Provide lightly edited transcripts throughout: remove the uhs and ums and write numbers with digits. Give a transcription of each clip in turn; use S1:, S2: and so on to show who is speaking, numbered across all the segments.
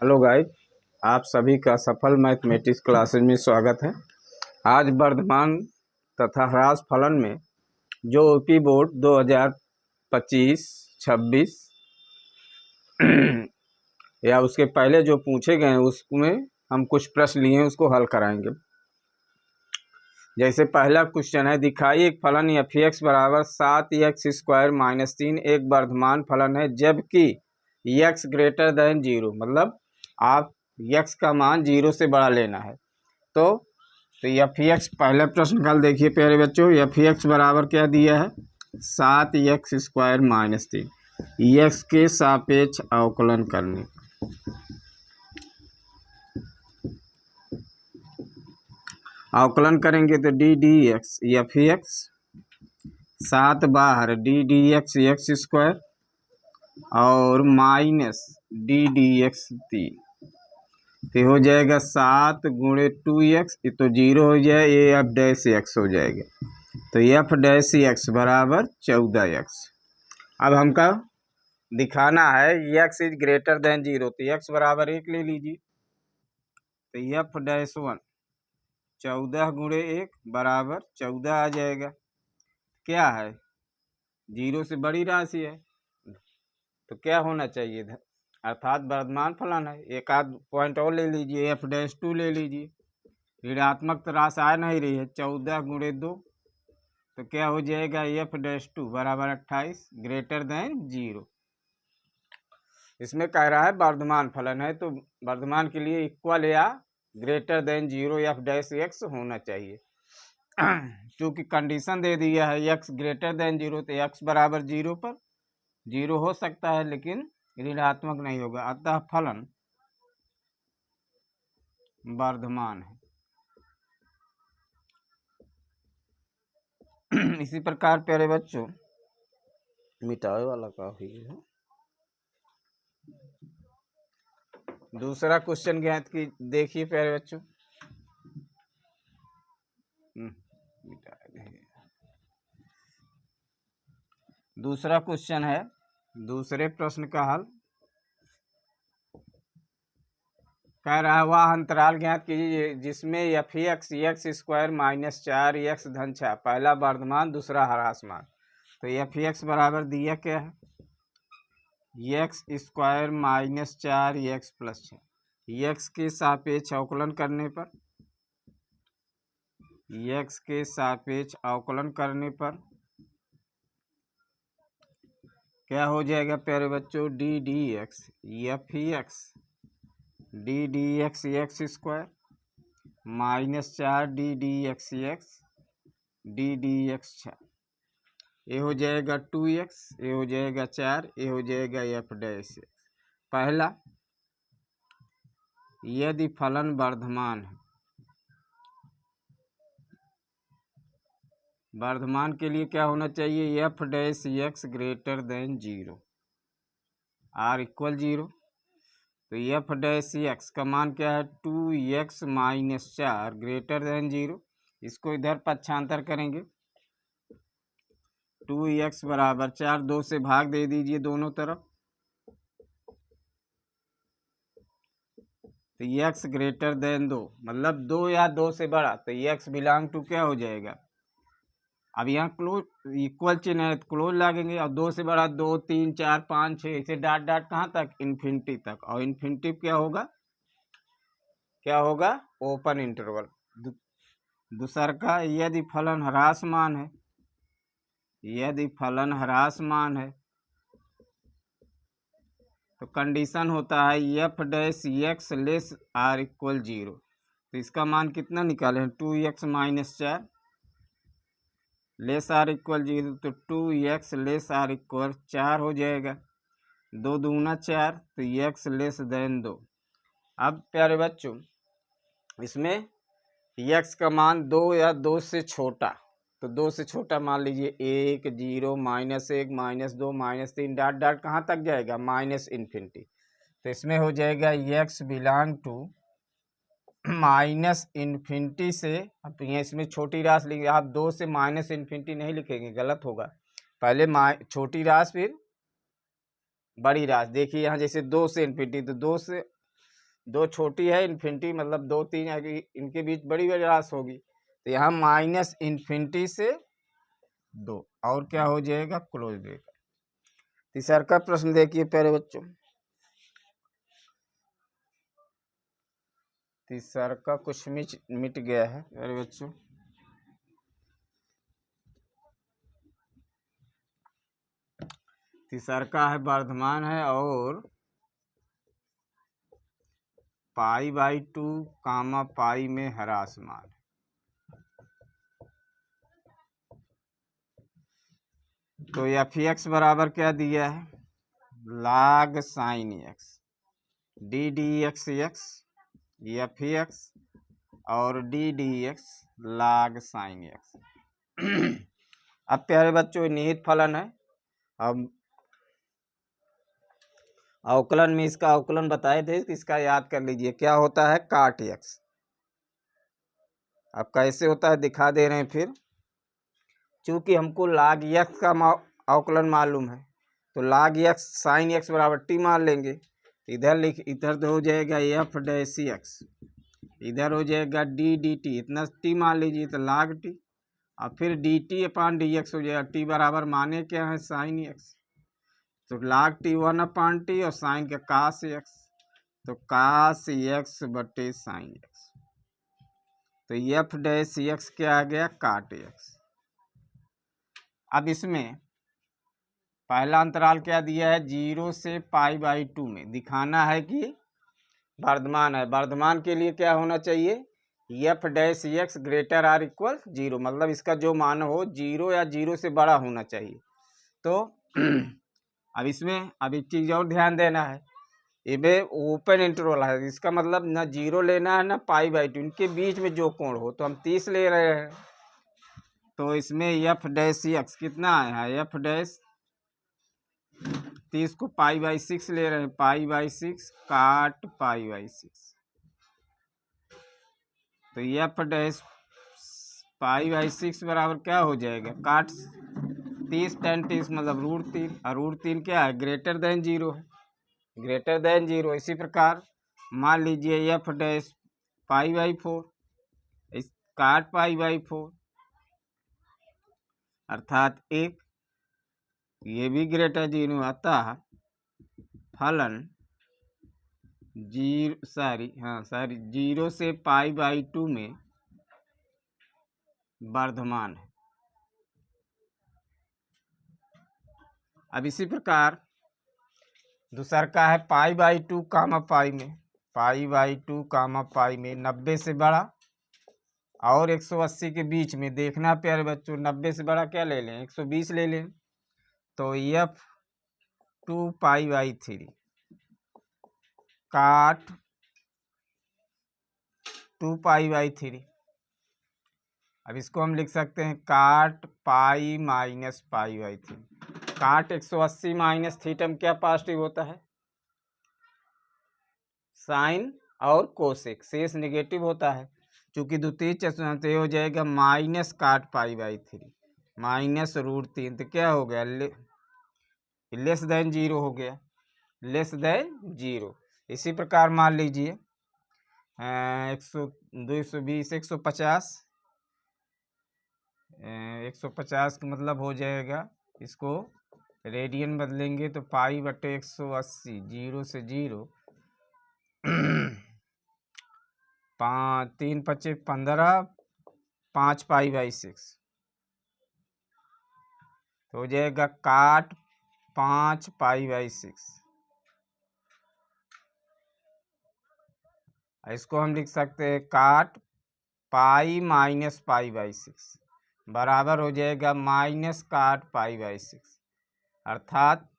S1: Hello guys, आप सभी का सफल मैथमेटिक्स क्लासेज में स्वागत है। आज वर्धमान तथा ह्रास फलन में जो यूपी बोर्ड 2025-26 या उसके पहले जो पूछे गए हैं उसमें हम कुछ प्रश्न लिए हैं, उसको हल कराएंगे। जैसे पहला क्वेश्चन है, दिखाई एक फलन f(x) बराबर 7x² - 3 एक वर्धमान फलन है जबकि x ग्रेटर देन 0, मतलब आप x का मान 0 से बड़ा लेना है। तो f(x) पहले प्रश्न का देखिए प्यारे बच्चों, f(x) बराबर क्या दिया है 7x² - 3 x के सापेक्ष अवकलन करने। अवकलन करेंगे तो डी डी एक्स f(x) 7 बाहर डी डी एक्स x² और माइनस डी डी एक्स 3 तो हो जाएगा 7 गुणे 2x, ये तो 0 हो जाए, ये f' हो जाएगा। तो f' बराबर 14x। अब हमका दिखाना है x इज ग्रेटर देन 0, तो x बराबर 1 ले लीजिए। तो f'1 14 गुणे 1 बराबर 14 आ जाएगा। क्या है, 0 से बड़ी राशि है तो क्या होना चाहिए, अर्थात वर्धमान फलन है। एक आध पॉइंट और ले लीजिए, f'2 ले लीजिए। ऋणात्मक राशि आ नहीं रही है, 14 गुणे 2 तो क्या हो जाएगा f'2 बराबर 28 ग्रेटर देन 0। इसमें कह रहा है वर्धमान फलन है तो वर्धमान के लिए इक्वल या ग्रेटर देन 0 f' होना चाहिए। क्योंकि कंडीशन दे दिया है x ग्रेटर देन 0, तो x बराबर 0 पर 0 हो सकता है लेकिन ऋणात्मक नहीं होगा, अतः फलन वर्धमान है। इसी प्रकार प्यारे बच्चों, मिटावे वाला काफी है। दूसरा क्वेश्चन ज्ञात की देखिए प्यारे बच्चों, दूसरा क्वेश्चन है, दूसरे प्रश्न का हल कह रहा है वह अंतराल ज्ञात कीजिए जिसमें f(x) x² - 4x धन 6 पहला वर्धमान दूसरा ह्रासमान। तो f(x) बराबर दिया क्या है x² - 4x + 6, x के सापेक्ष अवकलन करने पर x के सापेक्ष अवकलन करने पर क्या हो जाएगा प्यारे बच्चों, D D x f(x) D D x x² -4 D D x D D x 6, ये हो जाएगा 2x, ये हो जाएगा 4, ये हो जाएगा f'। पहला, यदि फलन वर्धमान है, वर्धमान के लिए क्या होना चाहिए f' greater than 0 r equal 0। तो f' का मान क्या है 2x - 4 ग्रेटर देन 0। इसको इधर पक्षांतर करेंगे, 2x बराबर 4, 2 से भाग दे दीजिए दोनों तरफ। तो x ग्रेटर देन 2 मतलब 2 या 2 से बड़ा, तो x बिलोंग टू क्या हो जाएगा, अब यहाँ क्लोज इक्वल चिन्ह है तो क्लोज लगेंगे, और 2 से बड़ा 2, 3, 4, 5, 6 ऐसे डाट डाट कहाँ तक, इन्फिनिटी तक। और इन्फिनिटी क्या होगा, क्या होगा ओपन इंटरवल। दूसर का, यदि फलन ह्रासमान है, यदि फलन ह्रासमान है तो कंडीशन होता है f' लेस r इक्वल 0। तो इसका मान कितना निकाले हैं 2x - 4 लेस r इक्वल 0, तो 2x लेस r इक्वल 4 हो जाएगा। 2 दूना 4, तो x लेस देन 2। अब प्यारे बच्चों, इसमें x का मान 2 या 2 से छोटा, तो 2 से छोटा मान लीजिए 1, 0, -1, -2, -3 डाट डाट कहाँ तक जाएगा माइनस इन्फिनिटी। तो इसमें हो जाएगा x belong to minus infinity से, अब यहाँ इसमें छोटी राशि लिखिए, आप 2 से माइनस इन्फिनिटी नहीं लिखेंगे, गलत होगा। पहले छोटी राशि फिर बड़ी राशि। देखिए यहाँ जैसे 2 से इन्फिनिटी, तो 2 से दो छोटी है, इन्फिनिटी मतलब 2 3 है, इनके बीच बड़ी राशि होगी, तो यहाँ माइनस इन्फिनिटी से 2 और क्या हो जाएगा, क्लोज ब्रेकेट। तीसरा का प्रश्न देखिए प्यारे बच्चों, तीसरा का कुछ मिट गया है प्यारे बच्चों। तीसरा का है वर्धमान है और π/2 कामा पाई में ह्रासमान। तो f(x) बराबर क्या दिया है, log sin x, D D X x f(x) और D D x log sin x। अब प्यारे बच्चों निहित फलन है, अब अवकलन में इसका अवकलन बताए थे, इसका याद कर लीजिए, क्या होता है काट x। अब कैसे होता है दिखा दे रहे हैं फिर, चूंकि हमको log x का अवकलन मालूम है, तो log x sin x बराबर t मान लेंगे। इधर तो हो जाएगा f डैश x, इधर हो जाएगा डी डी टी, इतना t मान लीजिए तो log t, और फिर D T upon D x हो जाएगा, t बराबर माने क्या है sin x, तो log t 1/t और साइन का cos x, तो cos x बटे sin x, तो f डैश x क्या आ गया काट x। अब इसमें पहला अंतराल क्या दिया है, 0 से π/2 में दिखाना है कि वर्धमान है। वर्धमान के लिए क्या होना चाहिए, f dash x greater or equal 0, मतलब इसका जो मान हो 0 या 0 से बड़ा होना चाहिए। तो अब इसमें अब एक चीज़ और ध्यान देना है, ये ओपन इंटरवल है, इसका मतलब ना 0 लेना है ना π/2, इनके बीच में जो कोण हो, तो हम 30 ले रहे हैं। तो इसमें f डैश x कितना है, f डैश 30 को π/6 ले रहे हैं, π/6 काट π/6, तो f डैश π/6 बराबर क्या हो जाएगा, काट 30 tan 30 मतलब √3, और √3 क्या है ग्रेटर देन 0 है, ग्रेटर देन 0। इसी प्रकार मान लीजिए f डैश π/4 इस काट π/4 अर्थात 1, ये भी ग्रेटर 0, अतः फलन 0 से π/2 में वर्धमान है। अब इसी प्रकार दूसरा का है π/2 कामा पाई में, π/2 कामा पाई में 90 से बड़ा और 180 के बीच में देखना प्यारे बच्चों, 90 से बड़ा क्या ले लें 120 ले लें, तो f 2π/3 काट 2π/3। अब इसको हम लिख सकते हैं काट पाई माइनस π/3, काट 180 माइनस थीटा में क्या पॉजिटिव होता है, साइन और कोसेक, शेष निगेटिव होता है, चूंकि द्वितीय चतुर्थांश हो जाएगा माइनस काट π/3 माइनस √3, तो क्या हो गया लेस देन 0 हो गया, लेस देन 0। इसी प्रकार मान लीजिए 220 150 150 का मतलब हो जाएगा, इसको रेडियन बदलेंगे तो π/180, 0 से 0 3 × 5 = 15, 5 π/6 तो हो जाएगा काट 5 π/6। इसको हम लिख सकते हैं काट पाई माइनस π/6 बराबर हो जाएगा माइनस काट π/6, अर्थात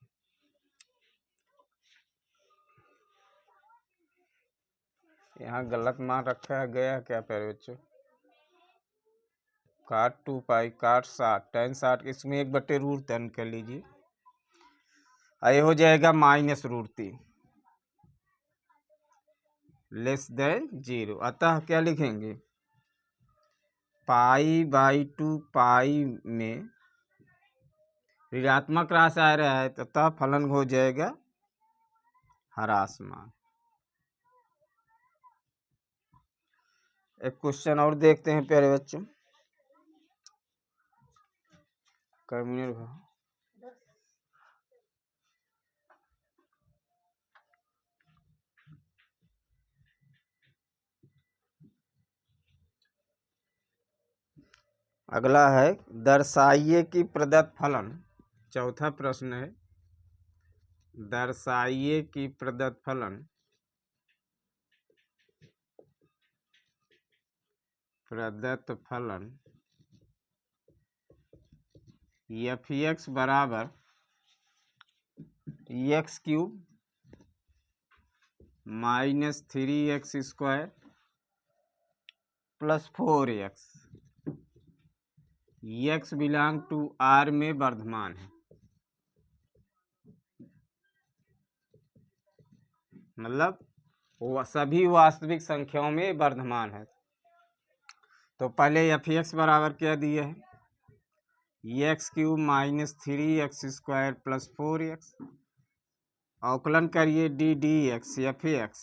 S1: यहाँ गलत मान रखा गया क्या प्यारे बच्चों, काट 2π काट 60 tan 60, इसमें 1/√3 कर लीजिए, ये हो जाएगा माइनस √3 लेस देन 0। अतः क्या लिखेंगे π/2 पाई में ऋणात्मक राशि आ रहा है, तथा फलन हो जाएगा ह्रासमान। एक क्वेश्चन और देखते हैं प्यारे बच्चों। कर्मिनल भाव अगला है दर्शाइए कि प्रदत्त फलन, चौथा प्रश्न है दर्शाइए कि प्रदत्त फलन एफ एक्स बराबर x cube minus 3x square plus 4x x belong to R में वर्धमान है। मतलब वो सभी वास्तविक संख्याओं में वर्धमान है। तो पहले एफ एक्स बराबर क्या दिए है, x cube minus 3x square plus 4x। अवकलन करिए D D x F x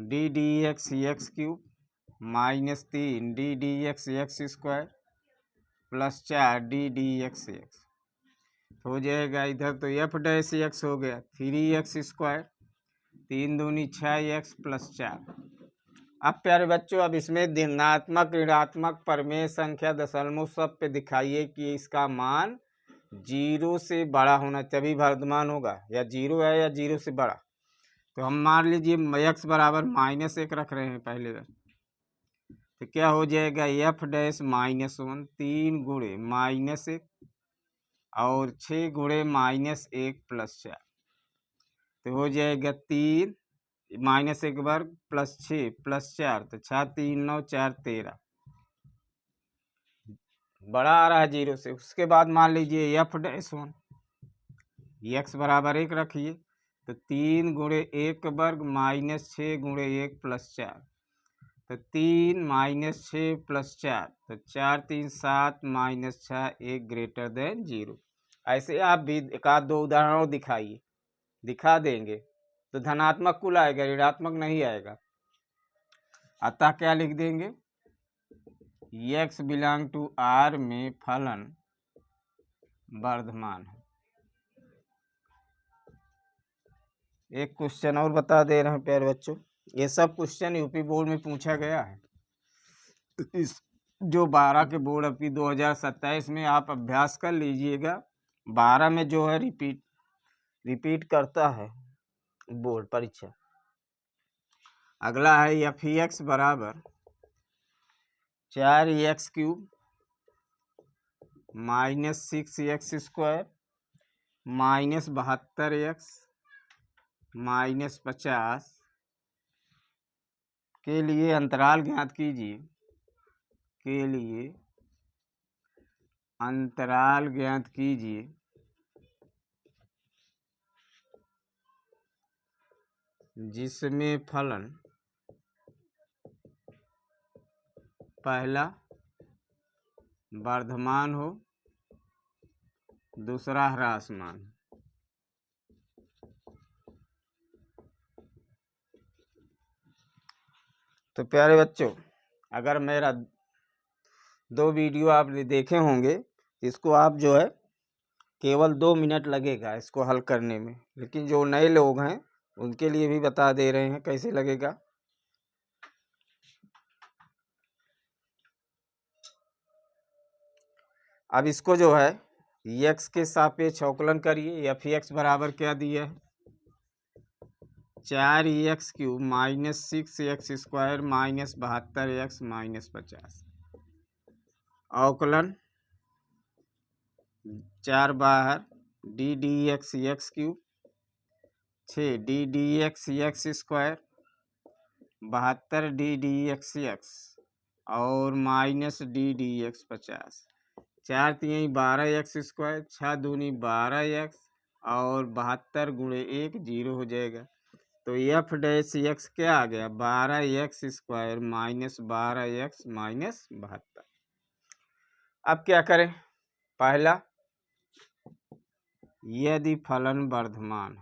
S1: D D X X cube minus 3 D D X X square plus 4 D D X x हो जाएगा। इधर तो एफ डैश एक्स हो गया 3x square 3 दूनी 6x plus 4। अब प्यारे बच्चों अब इसमें धनात्मक ऋणात्मक परमेय संख्या दशमलव सब पे दिखाइए कि इसका मान 0 से बड़ा होना तभी वर्धमान होगा, या 0 है या 0 से बड़ा। तो हम मान लीजिए x बराबर -1 रख रहे हैं पहले, तो क्या हो जाएगा एफ डैश -1 3 गुणे -1 और 6 गुणे -1 प्लस 4, तो हो जाएगा 3 -1 वर्ग प्लस 6 प्लस 4, तो 6 3 9 4 13 बड़ा आ रहा है 0 से। उसके बाद मान लीजिए एफ डैश 1 एक्स बराबर 1 रखिए, तो 3 गुणे 1 वर्ग -6 गुणे 1 प्लस 4, तो 3 -6 प्लस 4, तो 4 3 7 -6 1 ग्रेटर देन 0। ऐसे आप भी एक आध दो उदाहरण और दिखाइए, दिखा देंगे तो धनात्मक कुल आएगा, ऋणात्मक नहीं आएगा। अतः क्या लिख देंगे, एक्स बिलोंग टू आर में फलन वर्धमान है। एक क्वेश्चन और बता दे रहे हैं प्यारे बच्चों, ये सब क्वेश्चन यूपी बोर्ड में पूछा गया है। इस जो 12 के बोर्ड अभी 2027 में आप अभ्यास कर लीजिएगा, 12 में जो है रिपीट करता है बोर्ड परीक्षा। अगला है एफ एक्स बराबर 4x cube -6x square -72x -50 के लिए अंतराल ज्ञात कीजिए, के लिए अंतराल ज्ञात कीजिए जिसमें फलन पहला वर्धमान हो दूसरा ह्रासमान। तो प्यारे बच्चों अगर मेरा 2 वीडियो आप देखे होंगे, इसको आप जो है केवल 2 मिनट लगेगा इसको हल करने में, लेकिन जो नए लोग हैं उनके लिए भी बता दे रहे हैं कैसे लगेगा। अब इसको जो है x के सापेक्ष अवकलन करिए। एफ एक्स बराबर क्या दिया है, 4x cube -6x square -72x -50। अवकलन 4 बाहर D D X X cube 6 D D X X square 72 D D X X और minus D D X 50। 4 3 12x square 6 दूनी 12x और 72 गुणे 1 0 हो जाएगा। तो एफ डैश एक्स क्या आ गया 12x स्क्वायर -12x -72। अब क्या करें, पहला यदि फलन वर्धमान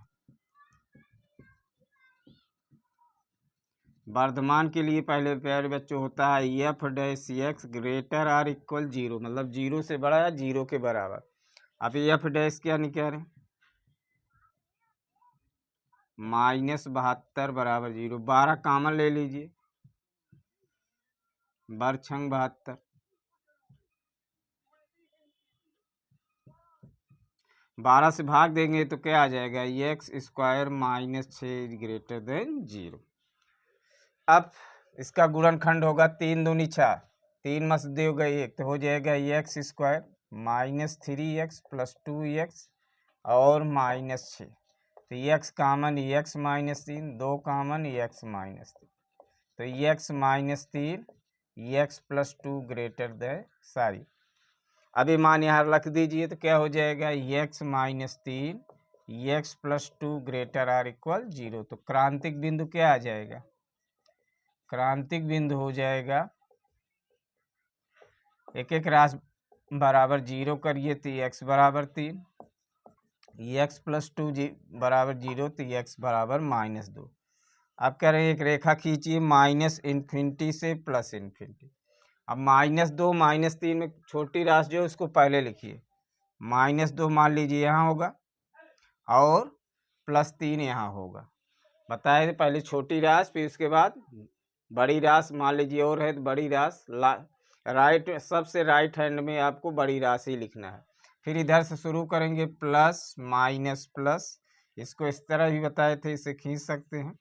S1: वर्धमान के लिए पहले प्यारे बच्चों होता है F dash x greater or equal zero, मतलब जीरो से बड़ा या जीरो के बराबर। अब एफ डैश क्या निकल रहे, -72 बराबर जीरो। 12 कॉमन ले लीजिए, बर छंग 72, 12 से भाग देंगे तो क्या आ जाएगा, x square -6 greater than zero. अब इसका गुणनखंड होगा 3 दूनी 4, 3 मस दे गई 1 तो हो जाएगा एक्स स्क्वायर -3x + 2x और -6, तो x common x -3, 2 common x -3, तो x -3 x + 2 ग्रेटर देन अभी मान यहाँ रख दीजिए तो क्या हो जाएगा, x -3 x + 2 greater or equal zero. तो क्रांतिक बिंदु क्या आ जाएगा, क्रांतिक बिंदु हो जाएगा, एक एक राशि बराबर जीरो करिए तो x बराबर 3, x + 2 बराबर जीरो तो x बराबर -2। अब कह रहे हैं एक रेखा खींचिए -∞ से +∞। अब -2 -3 में छोटी राशि जो है उसको पहले लिखिए, -2 मान लीजिए यहाँ होगा और +3 यहाँ होगा। बताए थे पहले छोटी राशि फिर उसके बाद बड़ी राशि मान लीजिए और है तो बड़ी राशि राइट, सबसे राइट हैंड में आपको बड़ी राशि लिखना है। फिर इधर से शुरू करेंगे प्लस माइनस प्लस, इसको इस तरह भी बताए थे, इसे खींच सकते हैं।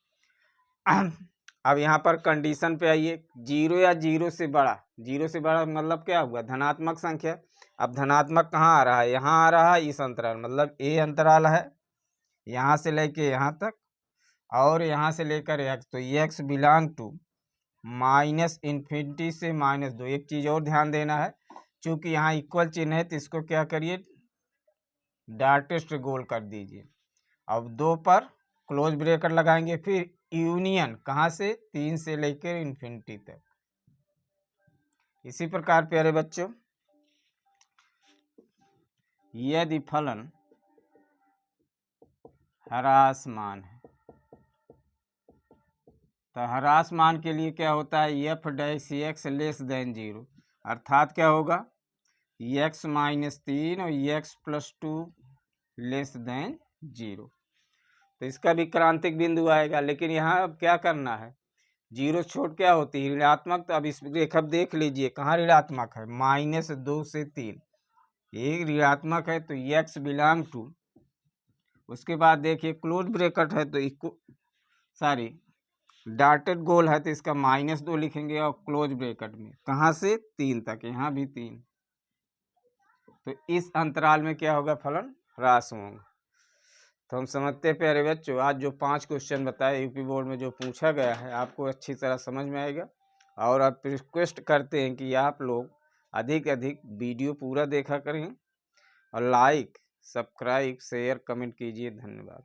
S1: अब यहाँ पर कंडीशन पे आइए, जीरो या जीरो से बड़ा, जीरो से बड़ा मतलब क्या हुआ, धनात्मक संख्या। अब धनात्मक कहाँ आ रहा है, यहाँ आ रहा है इस अंतराल, मतलब ए अंतराल है यहाँ से लेके यहाँ तक और यहाँ से लेकर एक्स, तो एक्स बिलोंग टू -∞ से -2। एक चीज़ और ध्यान देना है, चूँकि यहाँ इक्वल चिन्ह है तो इसको क्या करिए, डॉटेड गोल कर दीजिए। अब 2 पर क्लोज ब्रेकर लगाएंगे, फिर यूनियन कहाँ से, 3 से लेकर इन्फिनिटी तक। इसी प्रकार प्यारे बच्चों, यदि फलन ह्रासमान है तो ह्रासमान के लिए क्या होता है, F dash x less than zero, अर्थात क्या होगा, x -3 और x + 2 लेस देन जीरो। तो इसका भी क्रांतिक बिंदु आएगा, लेकिन यहाँ अब क्या करना है, जीरो छोड़ क्या होती है, ऋणात्मक। तो अब इस रेखा देख लीजिए कहाँ ऋणात्मक है, -2 से 3, एक ऋणात्मक है तो x बिलोंग टू, उसके बाद देखिए क्लोज ब्रैकेट है तो डॉटेड गोल है तो इसका -2 लिखेंगे और क्लोज ब्रैकेट में कहाँ से 3 तक, यहाँ भी 3, तो इस अंतराल में क्या होगा, फलन ह्रास होगा। तो हम समझते हैं प्यारे बच्चों, आज जो 5 क्वेश्चन बताए यूपी बोर्ड में जो पूछा गया है आपको अच्छी तरह समझ में आएगा। और आप रिक्वेस्ट करते हैं कि आप लोग अधिक अधिक वीडियो पूरा देखा करें और लाइक सब्सक्राइब शेयर कमेंट कीजिए। धन्यवाद।